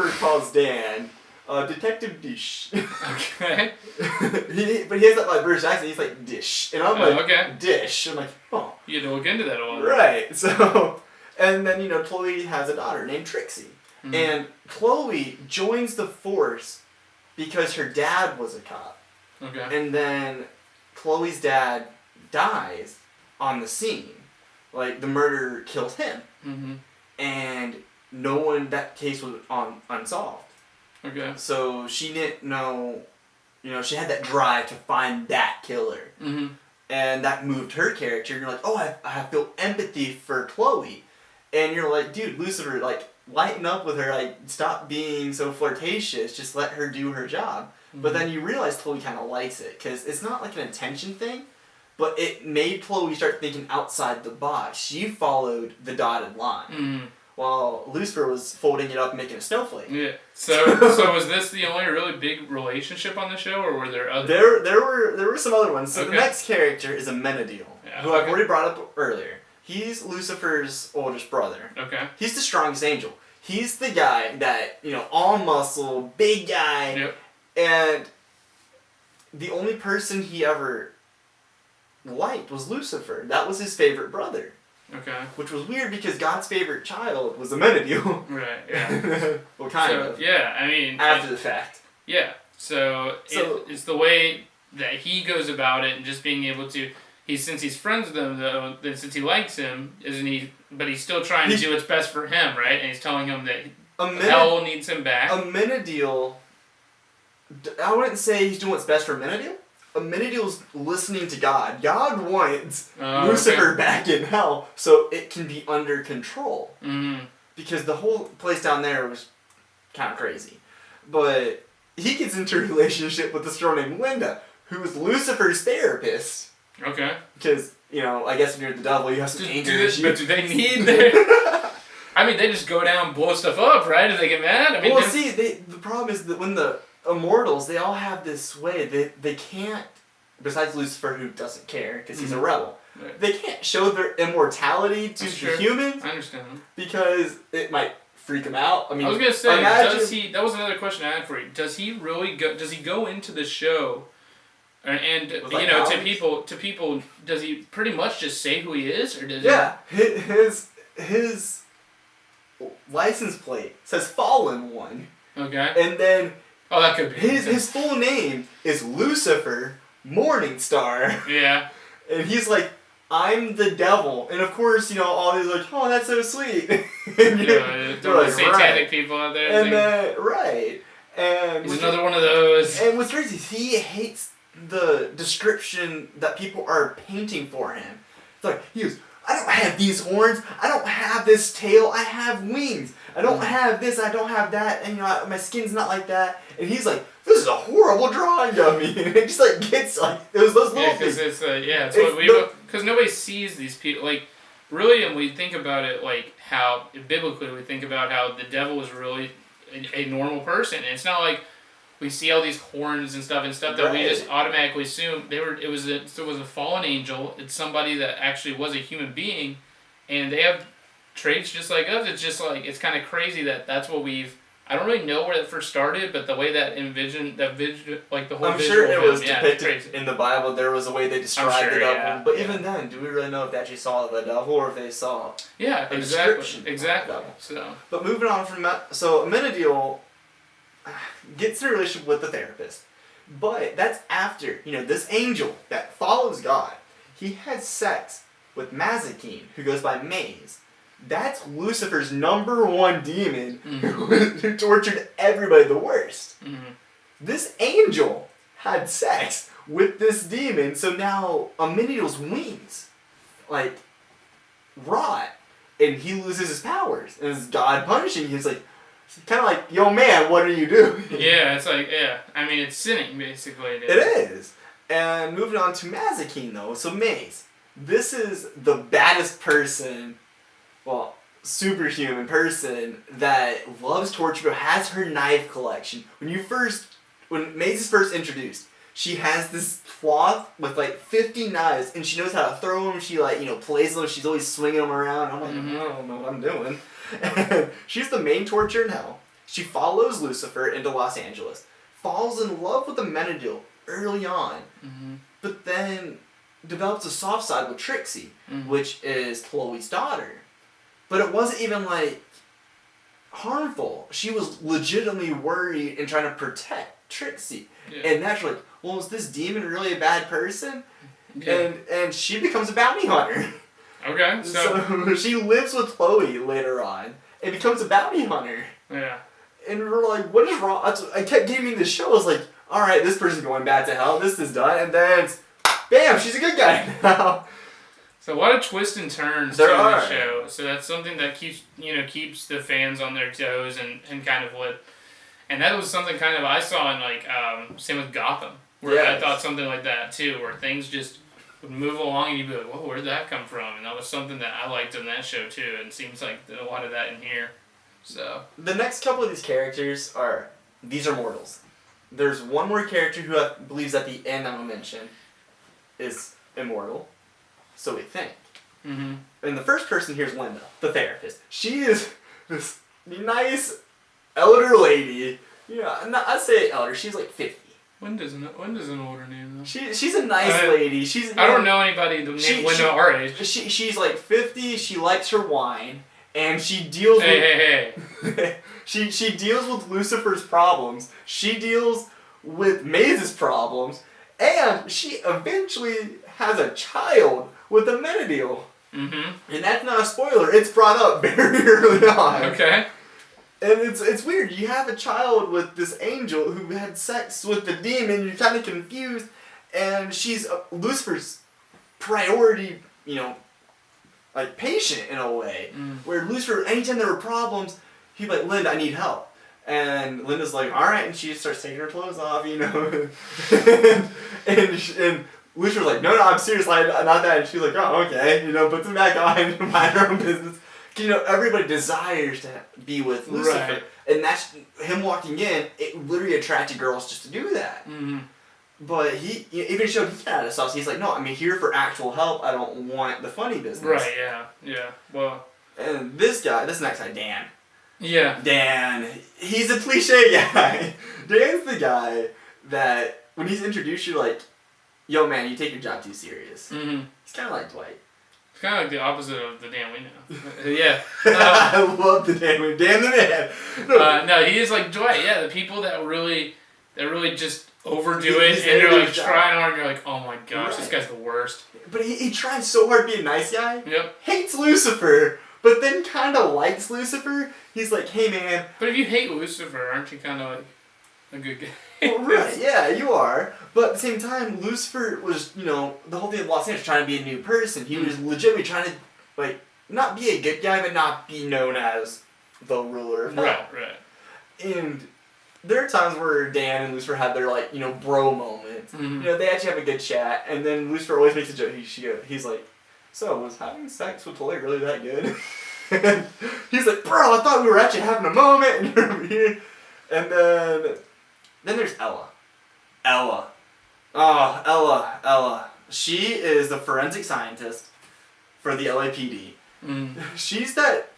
calls Dan Detective Dish. Okay. But he has that like British accent. He's like Dish, and I'm like Dish. I'm like, oh. You had to look into that a while. Right. So, and then Chloe has a daughter named Trixie, and Chloe joins the force because her dad was a cop. Okay. And then Chloe's dad dies on the scene, like the murderer kills him, and that case was unsolved. Okay. So she didn't know, she had that drive to find that killer. Mm-hmm. And that moved her character. And you're like, oh, I feel empathy for Chloe. And you're like, dude, Lucifer, like, lighten up with her. Like, stop being so flirtatious. Just let her do her job. Mm-hmm. But then you realize Chloe kind of likes it. Because it's not like an intention thing. But it made Chloe start thinking outside the box. She followed the dotted line. Mm-hmm. While Lucifer was folding it up and making a snowflake. Yeah. So was this the only really big relationship on the show, or were there others? There were some other ones. So the next character is Amenadiel, who I've already brought up earlier. He's Lucifer's oldest brother. Okay. He's the strongest angel. He's the guy that, all muscle, big guy. Yep. And the only person he ever liked was Lucifer. That was his favorite brother. Okay. Which was weird because God's favorite child was Amenadiel. Right, yeah. Well, kind of. Yeah, I mean... After the fact. Yeah. So it's the way that he goes about it and just being able to... Since he's friends with him, though, then since he likes him, isn't he... But he's still trying to do what's best for him, right? And he's telling him that hell needs him back. Amenadiel... I wouldn't say he's doing what's best for Amenadiel. Amenadiel's listening to God. God wants Lucifer back in hell so it can be under control. Mm-hmm. Because the whole place down there was kind of crazy. But he gets into a relationship with this girl named Linda, who is Lucifer's therapist. Okay. Because, I guess when you're the devil, you have some anger issues. But do they need their... I mean, they just go down and blow stuff up, right? Do they get mad? I mean, the problem is that when the Immortals, they all have this way. They can't, besides Lucifer, who doesn't care because he's a rebel, they can't show their immortality to the humans. I understand. Because it might freak them out. I mean, I was gonna say, that was another question I had for you. Does he really go? Does he go into the show, and to people, does he pretty much just say who he is, or does his license plate says Fallen One. Okay. And then. Oh, that could be. His full name is Lucifer Morningstar. Yeah. And he's like, I'm the devil. And of course, all these like, oh, that's so sweet. And they're like, satanic people out there. And right. And he's another one of those. And what's crazy is he hates the description that people are painting for him. It's like, he goes, I don't have these horns. I don't have this tail. I have wings. I don't have this. I don't have that. And my skin's not like that. And he's like, this is a horrible drawing of me. And it just like gets like it was those little things. Because nobody sees these people like really, and we think about it like how biblically we think about how the devil is really a normal person, and it's not like we see all these horns and stuff that we just automatically assume it was a fallen angel. It's somebody that actually was a human being, and they have traits just like us. It's just like it's kind of crazy that that's what we've I don't really know where it first started, but the way that like the whole. I'm sure it was yeah, depicted in the Bible. There was a way they described the devil, yeah, but even then, do we really know if they actually saw the devil or if they saw? Yeah, exactly. So, but moving on from that, so Amenadiel gets in a relationship with the therapist, but that's after this angel that follows God. He had sex with Mazikeen, who goes by Maze. That's Lucifer's #1 demon who tortured everybody the worst. Mm-hmm. This angel had sex with this demon, so now Amenadiel's wings, rot, and he loses his powers. And it's God punishing him. He's kind of like, yo man, what are you doing? Yeah, it's I mean, it's sinning, basically. It is. And moving on to Mazikeen, though. So Maze. This is the baddest person, superhuman person that loves torture but has her knife collection. When Maze is first introduced, she has this cloth with 50 knives, and she knows how to throw them. She plays them. She's always swinging them around. I'm like, I don't know what I'm doing. And she's the main torturer in hell. She follows Lucifer into Los Angeles, falls in love with Amenadiel early on, but then develops a soft side with Trixie, which is Chloe's daughter. But it wasn't even harmful. She was legitimately worried and trying to protect Trixie. Yeah. And naturally, was this demon really a bad person? Yeah. And she becomes a bounty hunter. Okay, so she lives with Chloe later on and becomes a bounty hunter. Yeah. And we're like, what is wrong? I kept giving the show. I was like, all right, this person's going back to hell. This is done. And then, bam, she's a good guy now. So a lot of twists and turns to the show. So that's something that keeps the fans on their toes and kind of what. And that was something kind of I saw in same with Gotham, where I thought something like that too, where things just would move along and you'd be like, whoa, where did that come from? And that was something that I liked in that show too, and it seems like a lot of that in here. So the next couple of these characters are mortals. There's one more character who believes at the end I'm gonna mention is immortal. So we think. Mm-hmm. And the first person here is Linda, the therapist. She is this nice elder lady. I'd say elder. She's 50. When does an older name though? She's a nice lady. I don't know anybody named Linda our age. She's 50. She likes her wine, and she deals Hey. she deals with Lucifer's problems. She deals with Maze's problems, and she eventually has a child with Amenadiel. Mm-hmm. And that's not a spoiler. It's brought up very early on. Okay. And it's weird. You have a child with this angel who had sex with the demon. You're kind of confused. And she's Lucifer's priority, patient in a way. Where Lucifer, anytime there were problems, he'd be like, Linda, I need help. And Linda's like, all right. And she starts taking her clothes off, and Lucifer's like, no, I'm serious, not that. And she's like, oh, okay, puts them back on, mind her own business. Everybody desires to be with Lucifer. Right. And that's him walking in, it literally attracted girls just to do that. Mm-hmm. But he even showed he had a sauce. He's like, no, I'm here for actual help. I don't want the funny business. Right, yeah. Well. And this next guy, Dan. Yeah. Dan, he's a cliche guy. Dan's the guy that, when he's introduced, you're like, yo man, you take your job too serious. Mm-hmm. He's kind of like Dwight. It's kind of like the opposite of the Dan we know. Yeah. I love the Dan we know. Dan the man. No, he is like Dwight. Yeah, the people that really just overdo it, and they're trying hard, and you're like, oh my gosh, This guy's the worst. But he tries so hard to be a nice guy. Yep. Hates Lucifer, but then kind of likes Lucifer. He's like, hey man. But if you hate Lucifer, aren't you kind of a good guy? Well, right, yeah, you are. But at the same time, Lucifer was, the whole thing of Los Angeles trying to be a new person. He was legitimately trying to, not be a good guy, but not be known as the ruler of hell. Right. And there are times where Dan and Lucifer have their, bro moments. Mm-hmm. They actually have a good chat, and then Lucifer always makes a joke. He's like, so, was having sex with Chloe really that good? And he's like, bro, I thought we were actually having a moment, and you're over here. And then there's Ella. Oh, Ella. She is the forensic scientist for the LAPD. Mm. She's that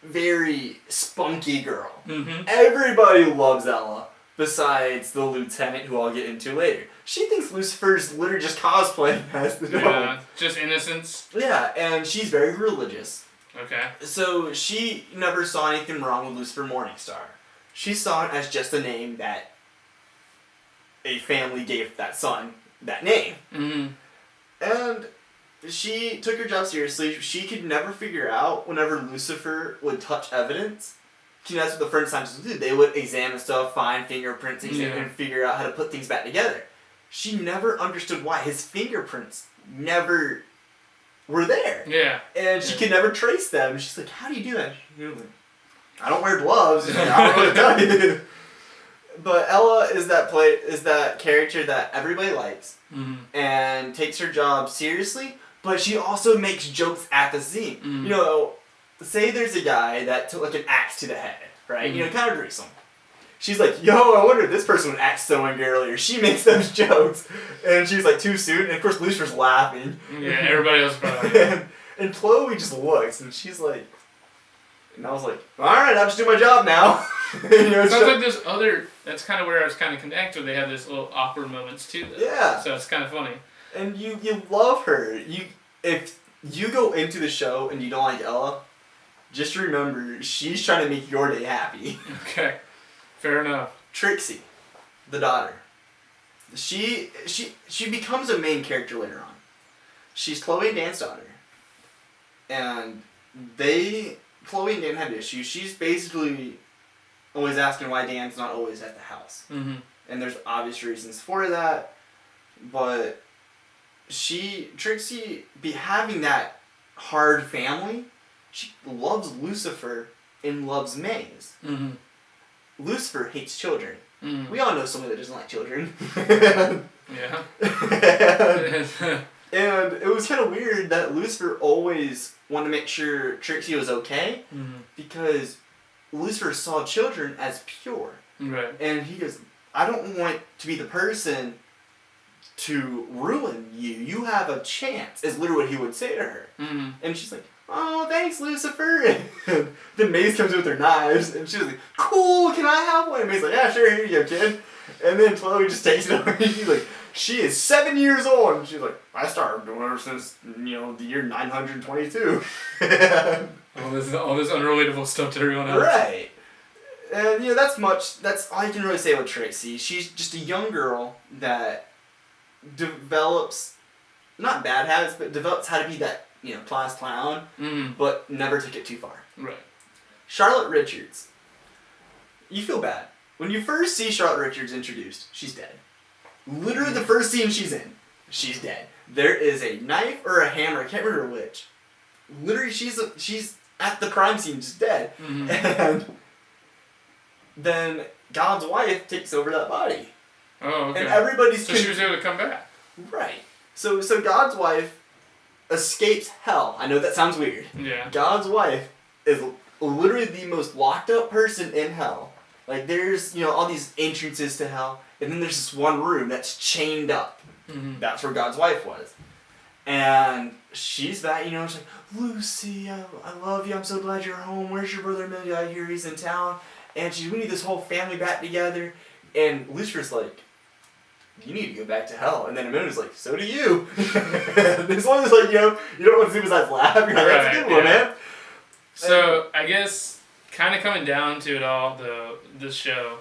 very spunky girl. Mm-hmm. Everybody loves Ella, besides the lieutenant, who I'll get into later. She thinks Lucifer's literally just cosplaying as the dome. Yeah, just innocence. Yeah, and she's very religious. Okay. So she never saw anything wrong with Lucifer Morningstar. She saw it as just a name that a family gave that son that name. Mm-hmm. And she took her job seriously. She could never figure out whenever Lucifer would touch evidence. That's what the first scientists would do. They would examine stuff, find fingerprints, and figure out how to put things back together. She never understood why his fingerprints never were there. Yeah. And she could never trace them. She's like, how do you do that? Like, I don't wear gloves. She's like, I don't know what to tell you. But Ella is that character that everybody likes and takes her job seriously, but she also makes jokes at the scene. Mm-hmm. You know, say there's a guy that took like an axe to the head, right? You know, kind of gruesome. She's like, yo, I wonder if this person would axe someone earlier. She makes those jokes. And she's like, too soon. And of course, Lucifer's laughing. Yeah, everybody else probably. and Chloe just looks, and she's like, and I was like, alright, I'll just do my job now. You know, it sounds like this other, that's kind of where I was kind of connected. They have this little awkward moments too, though. Yeah. So it's kind of funny. And you love her. If you go into the show and you don't like Ella, just remember, she's trying to make your day happy. Okay. Fair enough. Trixie, the daughter. She becomes a main character later on. She's Chloe and Dan's daughter. And Chloe and Dan had issues. She's basically always asking why Dan's not always at the house. Mm-hmm. And there's obvious reasons for that. But Trixie, having that hard family, she loves Lucifer and loves Maze. Mm-hmm. Lucifer hates children. Mm-hmm. We all know somebody that doesn't like children. Yeah. And it was kind of weird that Lucifer always wanted to make sure Trixie was okay, because Lucifer saw children as pure. Right. And he goes, I don't want to be the person to ruin you. You have a chance, is literally what he would say to her. Mm-hmm. And she's like, oh, thanks, Lucifer. And then Maze comes in with her knives, and she's like, cool, can I have one? And Maze's like, yeah, sure, here you go, kid. And then Chloe just takes it over, and she's like, she is 7 years old. And she's like, I started doing her since, the year 922. all this unrelatable stuff to everyone else. Right. And, that's all I can really say about Trixie. She's just a young girl that develops, not bad habits, but develops how to be that, class clown, but never took it too far. Right. Charlotte Richards. You feel bad. When you first see Charlotte Richards introduced, she's dead. Literally the first scene she's in, she's dead. There is a knife or a hammer, I can't remember which. Literally, she's at the crime scene, just dead. Mm-hmm. And then God's wife takes over that body. Oh, okay. And everybody's... So she was able to come back. Right. So God's wife escapes hell. I know that sounds weird. Yeah. God's wife is literally the most locked up person in hell. Like, there's, all these entrances to hell, and then there's this one room that's chained up. Mm-hmm. That's where God's wife was. And she's back, she's like, Lucy, I love you, I'm so glad you're home. Where's your brother Amelia? I hear he's in town. And we need this whole family back together. And Lucifer's like, you need to go back to hell. And then Amelia's like, so do you. As long as, you don't want to see besides laugh. You're like, that's a good one, man. So, I guess... kind of coming down to it all, this show,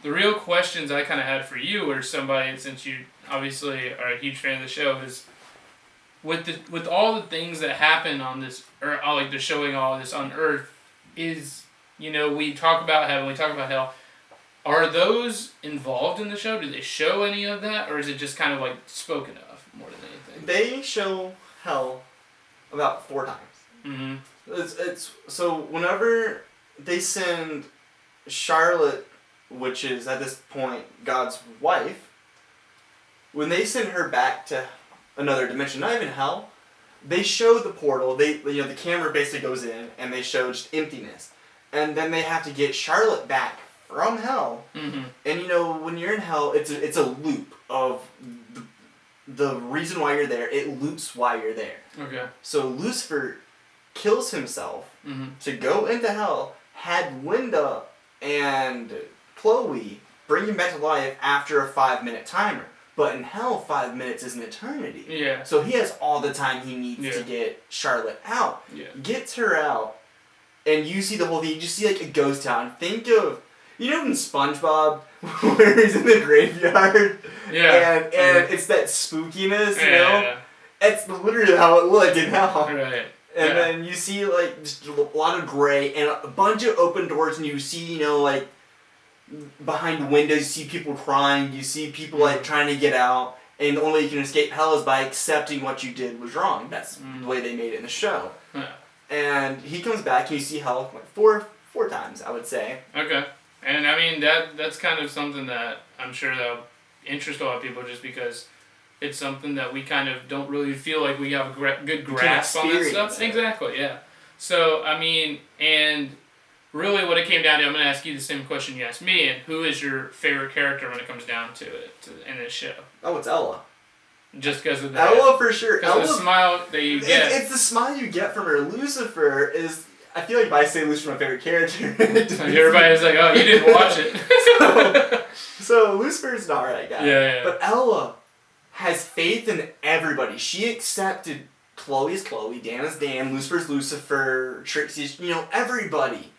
the real questions I kind of had for you, or somebody, since you obviously are a huge fan of the show, is with all the things that happen on this, or like the showing all this on Earth, is, we talk about heaven, we talk about hell. Are those involved in the show? Do they show any of that, or is it just kind of like spoken of more than anything? They show hell about 4 times. Mm-hmm. It's so whenever they send Charlotte, which is at this point God's wife, when they send her back to another dimension, not even hell, they show the portal. The camera basically goes in and they show just emptiness, and then they have to get Charlotte back from hell. Mm-hmm. And when you're in hell, it's a loop of the reason why you're there. It loops why you're there. Okay. So Lucifer kills himself to go into hell, had Linda and Chloe bring him back to life after a 5-minute timer. But in hell, 5 minutes is an eternity. Yeah. So he has all the time he needs to get Charlotte out. Yeah. Gets her out, and you see the whole thing. You just see like a ghost town. Think of, you know, in SpongeBob where he's in the graveyard. Yeah. And it's that spookiness, you know. Yeah. It's literally how it looked in hell. Right. And then you see like just a lot of gray and a bunch of open doors, and you see, you know, like behind windows, you see people crying, you see people like trying to get out, and the only way you can escape hell is by accepting what you did was wrong. That's the way they made it in the show. Yeah. And he comes back, and you see hell like four times, I would say. Okay. And I mean that's kind of something that I'm sure that'll interest a lot of people, just because it's something that we kind of don't really feel like we have a good grasp on this stuff. Exactly, yeah. So, I mean, and really what it came down to, I'm going to ask you the same question you asked me, and who is your favorite character when it comes down to it in this show? Oh, it's Ella. Just because of that? Ella for sure. Because of the smile that you get. It's the smile you get from her. Lucifer is, I feel like if I say Lucifer's my favorite character. Everybody's like, oh, you didn't watch it. so Lucifer's an alright guy. Yeah. But Ella has faith in everybody. She accepted Chloe is Chloe, Dan is Dan, Lucifer's Lucifer, Trixie's, you know, everybody.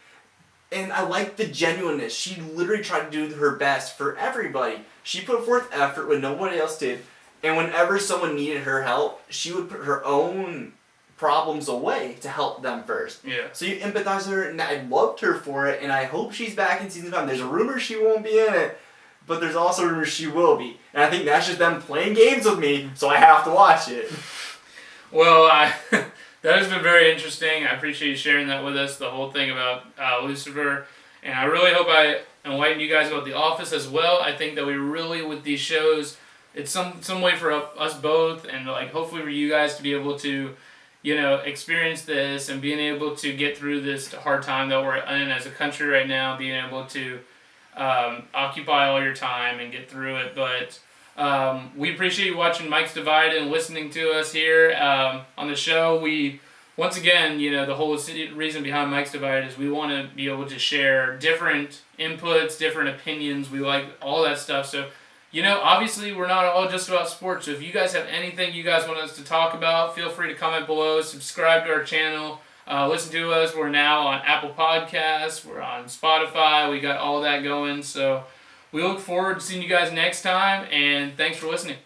And I like the genuineness. She literally tried to do her best for everybody. She put forth effort when nobody else did. And whenever someone needed her help, she would put her own problems away to help them first. Yeah. So you empathize with her, and I loved her for it, and I hope she's back in season 5. There's a rumor she won't be in it, but there's also rumors she will be. And I think that's just them playing games with me, so I have to watch it. Well, that has been very interesting. I appreciate you sharing that with us, the whole thing about Lucifer. And I really hope I enlightened you guys about The Office as well. I think that we really, with these shows, it's some way for us both, and like hopefully for you guys to be able to, you know, experience this and being able to get through this hard time that we're in as a country right now, being able to occupy all your time and get through it. But we appreciate you watching Mike's Divided and listening to us here on the show. We, once again, you know, the whole reason behind Mike's Divided is we want to be able to share different inputs, different opinions. We like all that stuff. So, you know, obviously we're not all just about sports. So if you guys have anything you guys want us to talk about, feel free to comment below, subscribe to our channel. Listen to us. We're now on Apple Podcasts. We're on Spotify. We got all that going. So we look forward to seeing you guys next time. And thanks for listening.